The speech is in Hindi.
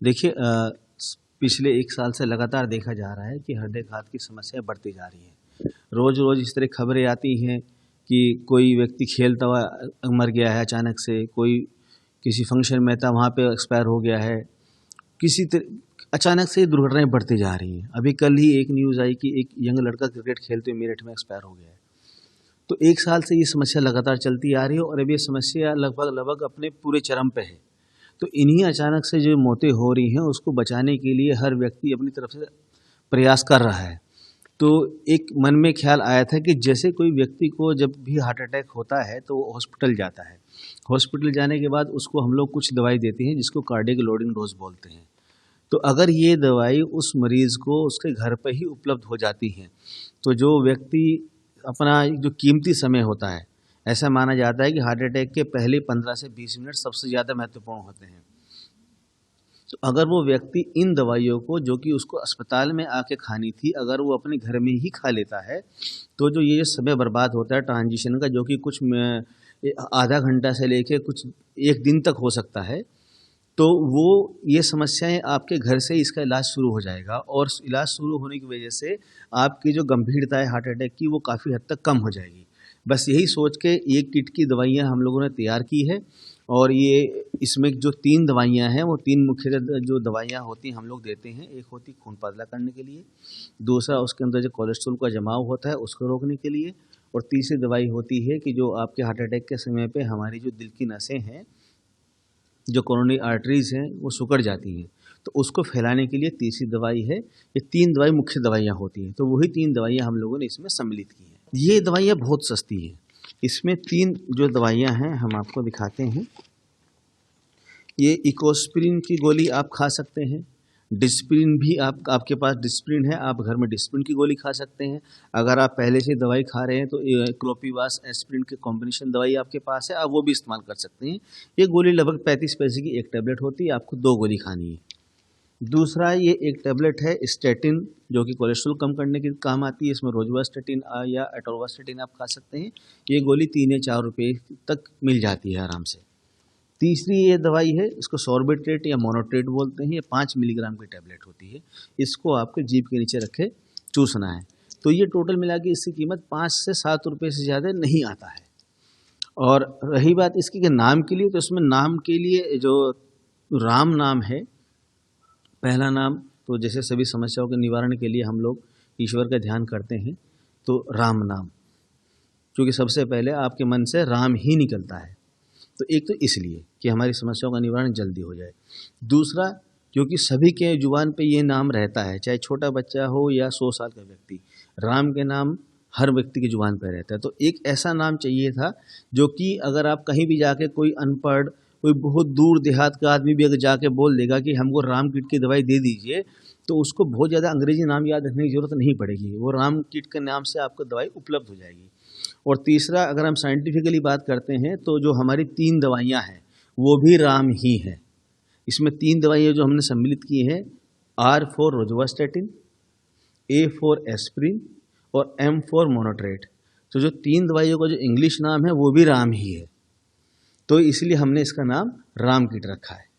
देखिए पिछले 1 साल से लगातार देखा जा रहा है कि हृदयघात की समस्या बढ़ती जा रही है। रोज़-रोज़ इस तरह खबरें आती हैं कि कोई व्यक्ति खेलता हुआ मर गया है अचानक से, कोई किसी फंक्शन में था वहाँ पे एक्सपायर हो गया है। किसी अचानक से दुर्घटनाएँ बढ़ती जा रही हैं। अभी कल ही एक न्यूज़ आई कि एक यंग लड़का क्रिकेट खेलते हुए मेरठ में एक्सपायर हो गया है। तो 1 साल से ये समस्या लगातार चलती आ रही है और अब ये समस्या लगभग अपने पूरे चरम पे है। तो इन्हीं अचानक से जो मौतें हो रही हैं उसको बचाने के लिए हर व्यक्ति अपनी तरफ से प्रयास कर रहा है। तो एक मन में ख्याल आया था कि जैसे कोई व्यक्ति को जब भी हार्ट अटैक होता है तो वो हॉस्पिटल जाता है। हॉस्पिटल जाने के बाद उसको हम लोग कुछ दवाई देते हैं जिसको कार्डियक लोडिंग डोज बोलते हैं। तो अगर ये दवाई उस मरीज़ को उसके घर पे ही उपलब्ध हो जाती हैं, तो जो व्यक्ति अपना जो कीमती समय होता है, ऐसा माना जाता है कि हार्ट अटैक के पहले 15 से 20 मिनट सबसे ज़्यादा महत्वपूर्ण होते हैं। तो अगर वो व्यक्ति इन दवाइयों को जो कि उसको अस्पताल में आके खानी थी, अगर वो अपने घर में ही खा लेता है, तो जो ये समय बर्बाद होता है ट्रांज़िशन का जो कि कुछ आधा घंटा से लेके कुछ 1 दिन तक हो सकता है, तो वो ये समस्याएँ आपके घर से इसका इलाज शुरू हो जाएगा और इलाज शुरू होने की वजह से आपकी जो गंभीरता है हार्ट अटैक की वो काफ़ी हद तक कम हो जाएगी। बस यही सोच के ये किट की दवाइयाँ हम लोगों ने तैयार की है और ये इसमें जो 3 दवाइयाँ हैं वो 3 मुख्यतः जो दवाइयाँ होती हैं हम लोग देते हैं। एक होती है खून पतला करने के लिए, दूसरा उसके अंदर जो कोलेस्ट्रॉल का जमाव होता है उसको रोकने के लिए और तीसरी दवाई होती है कि जो आपके हार्ट अटैक के समय पे हमारी जो दिल की नसें हैं, जो कोरोनरी आर्टरीज़ हैं वो सिकुड़ जाती हैं, तो उसको फैलाने के लिए तीसरी दवाई है। ये 3 दवाई मुख्य दवाइयाँ होती हैं, तो वही 3 दवाइयाँ हम लोगों ने इसमें सम्मिलित की हैं। ये दवाइयाँ बहुत सस्ती हैं। इसमें 3 जो दवाइयाँ हैं हम आपको दिखाते हैं। ये इकोस्प्रिन की गोली आप खा सकते हैं। डिस्प्रिन भी आपके पास डिस्प्रिन है, आप घर में डिस्प्रिन की गोली खा सकते हैं। अगर आप पहले से दवाई खा रहे हैं तो क्लोपीवास एस्प्रिन के कॉम्बिनेशन दवाई आपके पास है, आप वो भी इस्तेमाल कर सकते हैं। ये गोली लगभग 35 पैसे की 1 टैबलेट होती है, आपको 2 गोली खानी है। दूसरा ये एक टैबलेट है स्टैटिन जो कि कोलेस्ट्रॉल कम करने के काम आती है। इसमें रोजुवास्टैटिन या एटोवास्टैटिन आप खा सकते हैं। ये गोली 3 या 4 रुपये तक मिल जाती है आराम से। तीसरी ये दवाई है, इसको सॉर्बिट्रेट या मोनोट्रेट बोलते हैं। ये 5 मिलीग्राम की टैबलेट होती है। इसको आपके जीभ के नीचे रखे चूसना है। तो ये टोटल मिला के इसकी कीमत 5 से 7 रुपये से ज़्यादा नहीं आता है। और रही बात इसकी के नाम के लिए, तो इसमें नाम के लिए जो राम नाम है, पहला नाम तो जैसे सभी समस्याओं के निवारण के लिए हम लोग ईश्वर का ध्यान करते हैं, तो राम नाम, क्योंकि सबसे पहले आपके मन से राम ही निकलता है। तो एक तो इसलिए कि हमारी समस्याओं का निवारण जल्दी हो जाए। दूसरा, क्योंकि सभी के जुबान पे ये नाम रहता है, चाहे छोटा बच्चा हो या 100 साल का व्यक्ति, राम के नाम हर व्यक्ति की जुबान पे रहता है। तो एक ऐसा नाम चाहिए था जो कि अगर आप कहीं भी जाके कोई अनपढ़, कोई बहुत दूर देहात का आदमी भी अगर जाके बोल देगा कि हमको राम किट की दवाई दे दीजिए, तो उसको बहुत ज़्यादा अंग्रेजी नाम याद रखने की ज़रूरत नहीं पड़ेगी। वो राम किट के नाम से आपको दवाई उपलब्ध हो जाएगी। और तीसरा, अगर हम साइंटिफिकली बात करते हैं तो जो हमारी 3 दवाइयाँ हैं वो भी राम ही हैं। इसमें 3 दवाइयाँ जो हमने सम्मिलित की हैं, R for rosuvastatin, A for aspirin और M फॉर मोनोट्रेट। तो जो 3 दवाइयों का जो इंग्लिश नाम है वो भी राम ही है। तो इसलिए हमने इसका नाम राम किट रखा है।